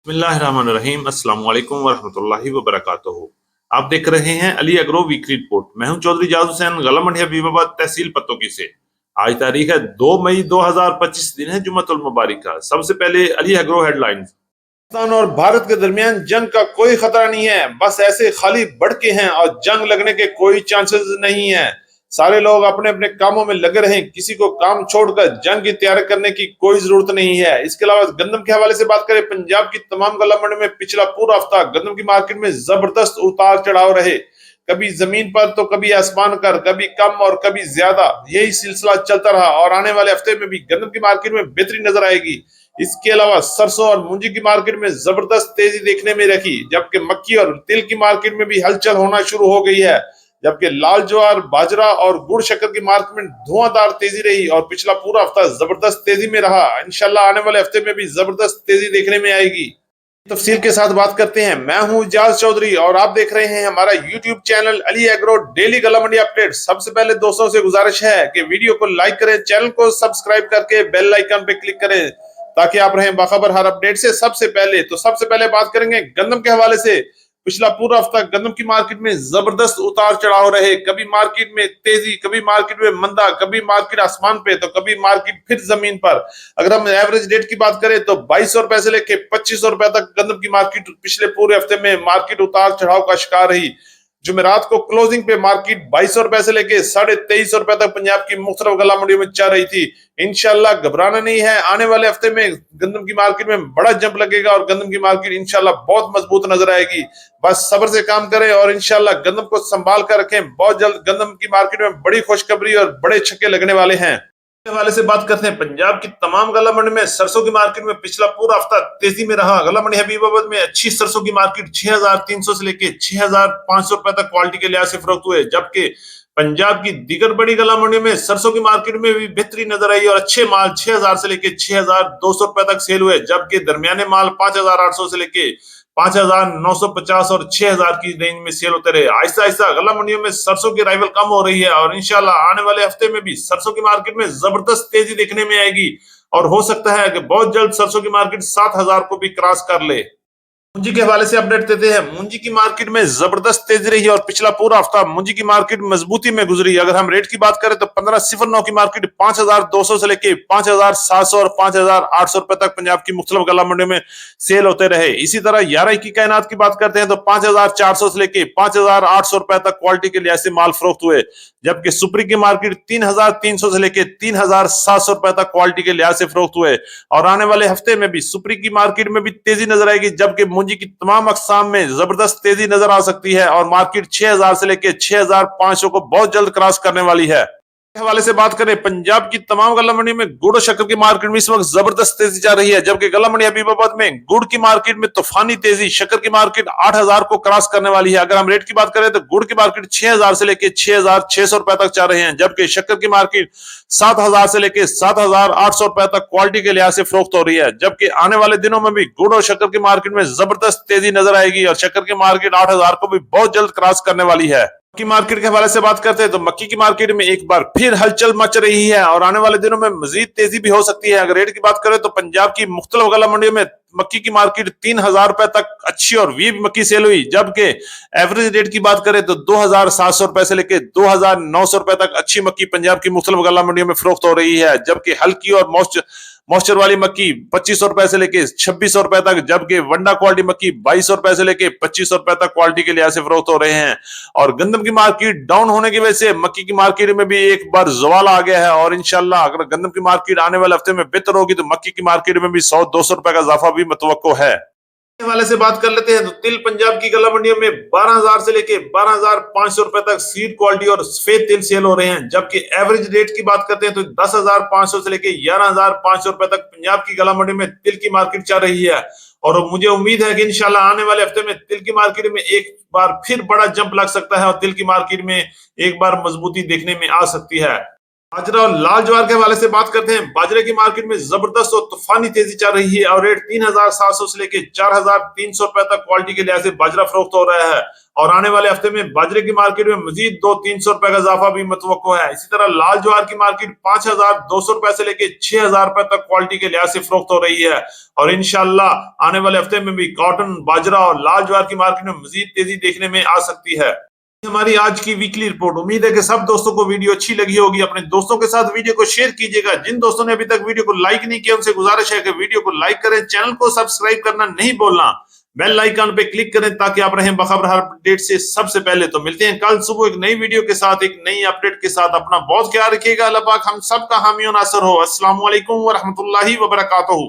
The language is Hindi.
बिस्मिल्लाहिर्रहमानिर्रहीम अस्सलाम वालेकुम वरहमतुल्लाहि वबरकातुहू। आप देख रहे हैं अली एग्रो वीकली रिपोर्ट। मैं हूं चौधरी जाज हुसैन, गला मंडी हबीबाबाद, तहसील पत्तोकी से। आज तारीख है 2 मई 2025, दिन है जुम्मतुल मुबारक का। सबसे पहले अली एग्रो हेडलाइंस। पाकिस्तान और भारत के दरमियान जंग का कोई खतरा नहीं है, बस ऐसे खाली भड़के हैं और जंग लगने के कोई चांसेस नहीं है। सारे लोग अपने अपने कामों में लगे रहें, किसी को काम छोड़कर जंग की तैयारी करने की कोई जरूरत नहीं है। इसके अलावा गंदम के हवाले से बात करें, पंजाब की तमाम गला मंडी में पिछला पूरा हफ्ता गंदम की मार्केट में जबरदस्त उतार चढ़ाव रहे। कभी जमीन पर तो कभी आसमान कर, कभी कम और कभी ज्यादा, यही सिलसिला चलता रहा और आने वाले हफ्ते में भी गंदम की मार्केट में बेहतरी नजर आएगी। इसके अलावा सरसों और मूंजी की मार्केट में जबरदस्त तेजी देखने में रखी, जबकि मक्की और तिल की मार्केट में भी हलचल होना शुरू हो गई है। जबकि लाल ज्वार, बाजरा और गुड़ शक्कर की मार्केट में धुआंधार तेजी रही और पिछला पूरा हफ्ता जबरदस्त तेजी में रहा। इंशाल्लाह आने वाले हफ्ते में भी जबरदस्त तेजी देखने में आएगी। तफसील के साथ बात करते हैं। मैं हूं इजाज चौधरी और आप देख रहे हैं हमारा YouTube channel Ali agro daily गला मंडी अपडेट। सबसे पहले दोस्तों से गुजारिश है कि वीडियो को लाइक करें, चैनल को सब्सक्राइब करके बेल आइकन पे क्लिक करें ताकि आप रहें बाखबर हर अपडेट से सबसे पहले। तो सबसे पहले बात करेंगे गंदम के हवाले से। पिछला पूरा हफ्ता गंदम की मार्केट में जबरदस्त उतार चढ़ाव रहे। कभी मार्केट में तेजी, कभी मार्केट में मंदा, कभी मार्केट आसमान पे तो कभी मार्केट फिर जमीन पर। अगर हम एवरेज रेट की बात करें तो 2200 रुपए से लेके 2500 रुपए तक गंदम की मार्केट पिछले पूरे हफ्ते में मार्केट उतार चढ़ाव का शिकार रही। जुमेरात को क्लोजिंग पे मार्केट 2200 रुपए से लेके 2350 रुपए तक पंजाब की मुख्तलिफ गला मंडियों में चल रही थी। इंशाल्लाह घबराना नहीं है, आने वाले हफ्ते में गंदम की मार्केट में बड़ा जंप लगेगा और गंदम की मार्केट इंशाल्लाह बहुत मजबूत नजर आएगी। बस सब्र से काम करें और इंशाल्लाह गंदम को संभाल कर रखें। बहुत जल्द गंदम की मार्केट में बड़ी खुशखबरी और बड़े छक्के लगने वाले हैं। हवाले से बात करते हैं, पंजाब की तमाम गला मंडी में सरसों की मार्केट में पिछला पूरा हफ्ता तेजी में रहा। गला मंडी हबीबाबाद में अच्छी सरसों की मार्केट 6300 से लेके 6500 रुपए तक क्वालिटी के लिहाज से फरोख्त हुए, जबकि पंजाब की दीगर बड़ी गला मंडी में सरसों की मार्केट में भी बेहतरी नजर आई और अच्छे माल 6000 से लेके 6200 रुपए तक सेल हुए, जबकि दरमियाने माल 5800 से लेके 5950 और 6000 की रेंज में सेल होते रहे। आहिस्ता आहिस्ता गला मंडियों में सरसों की अराइवल कम हो रही है और इंशाल्लाह आने वाले हफ्ते में भी सरसों की मार्केट में जबरदस्त तेजी देखने में आएगी और हो सकता है कि बहुत जल्द सरसों की मार्केट 7000 को भी क्रॉस कर ले। मुंजी के हवाले से अपडेट देते हैं। मुंजी की मार्केट में जबरदस्त तेजी रही और पिछला पूरा हफ्ता मुंजी की मार्केट मजबूती में गुजरी। अगर हम रेट की बात करें तो 1509 की मार्केट 5200 से लेके 5700 और 5800 रुपए तक पंजाब की मुख्तलिफ गला मंडियों में सेल होते रहे। इसी तरह 11 की कायनात की बात करते हैं तो 5400 से लेके 5800 रुपए तक क्वालिटी के लिहाज से माल फरोख्त हुए, जबकि सुपरी की मार्केट 3300 से लेके 3700 रुपए तक क्वालिटी के लिहाज से फरोख्त हुए और आने वाले हफ्ते में भी सुपरी की मार्केट में भी तेजी नजर आएगी, जबकि मुंजी की तमाम अकसाम में जबरदस्त तेजी नजर आ सकती है और मार्केट 6000 से लेके 6500 को बहुत जल्द क्रॉस करने वाली है। हवाले से बात करें, पंजाब की तमाम गला मंडी में गुड़ और शक्कर की मार्केट में इस वक्त जबरदस्त तेजी जा रही है, जबकि गला मंडी हबीबाबाद में गुड़ की मार्केट में तूफानी तेजी, शक्कर की मार्केट 8000 को क्रॉस करने वाली है। अगर हम रेट की बात करें तो गुड़ की मार्केट 6000 से लेके 6600 रुपए तक चल रहे हैं, जबकि शक्कर की मार्केट 7000 से लेके 7800 रुपए तक क्वालिटी के लिहाज से फरोख्त हो रही है, जबकि आने वाले दिनों में भी गुड़ और शक्कर की मार्केट में जबरदस्त तेजी नजर आएगी और शक्कर की मार्केट 8000 को भी बहुत जल्द क्रॉस करने वाली है। मक्की मार्केट के हवाले से बात करते हैं तो मक्की की मार्केट में एक बार फिर हलचल मच रही है और आने वाले दिनों में मजीद तेजी भी हो सकती है। अगर रेट की बात करें तो पंजाब की मुख्तलिफ गला मंडियों में मक्की की मार्केट 3000 रुपए तक अच्छी और वीप मक्की सेल हुई, जबकि एवरेज रेट की बात करें तो 2700 रुपए से लेकर 2900 रुपए तक अच्छी मक्की पंजाब की मुख्तलिफ गला मंडियों में फरोख्त हो रही है, जबकि हल्की और मॉइस्चर वाली मक्की 2500 रुपए से लेके 2600 रुपए तक, जबकि वंडा क्वालिटी मक्की 2200 रुपए से लेके 2500 रुपए तक क्वालिटी के लिहाज से फरोख्त हो रहे हैं। और गंदम की मार्केट डाउन होने की वजह से मक्की की मार्केट में भी एक बार जवाल आ गया है और इंशाल्लाह अगर गंदम की मार्केट आने वाले हफ्ते में बेहतर होगी तो मक्की की मार्केट में भी 100-200 रुपए का इजाफा भी मुतवक्को है। हवाले से बात कर लेते हैं तो तिल पंजाब की गला मंडियों में 12000 से लेके 12500 रुपए तक सीड क्वालिटी और सफेद तिल सेल हो रहे हैं, जबकि एवरेज रेट की बात करते हैं तो 10500 से लेके 11500 रुपए तक पंजाब की गला मंडी में तिल की मार्केट चल रही है। और मुझे उम्मीद है कि इंशाल्लाह आने वाले हफ्ते में तिल की मार्केट में एक बार फिर बड़ा जंप लग सकता है और तिल की मार्केट में एक बार मजबूती देखने में आ सकती है। बाजरा और लाल ज्वार के हवाले से बात करते हैं। बाजरे की मार्केट में जबरदस्त और तूफानी तेजी चल रही है और रेट 3,700 से लेकर 4,300 रुपए तक क्वालिटी के लिहाज से बाजरा फरोख्त हो रहा है और आने वाले हफ्ते में बाजरे की मार्केट में मजीद 200-300 रुपए का इजाफा भी मुतवक्को है। इसी तरह लाल ज्वार की मार्केट 5,200 रुपए से लेकर 6,000 रुपए तक क्वालिटी के लिहाज से फरोख्त हो रही है और इंशाल्लाह आने वाले हफ्ते में भी कॉटन, बाजरा और लाल ज्वार की मार्केट में मजीद तेजी देखने में आ सकती है। हमारी आज की वीकली रिपोर्ट। उम्मीद है कि सब दोस्तों को वीडियो अच्छी लगी होगी। अपने दोस्तों के साथ वीडियो को शेयर कीजिएगा। जिन दोस्तों ने अभी तक वीडियो को लाइक नहीं किया उनसे गुजारिश है कि वीडियो को लाइक करें, चैनल को सब्सक्राइब करना नहीं भूलना, बेल आइकन पे क्लिक करें ताकि आप रहें बखबर हर अपडेट से सबसे पहले। तो मिलते हैं कल सुबह एक नई वीडियो के साथ, एक नई अपडेट के साथ। अपना बहुत ख्याल रखिएगा। अल्लाह पाक हम सबका हामी और नासर हो। अस्सलाम वालेकुम व रहमतुल्लाहि व बरकातहू।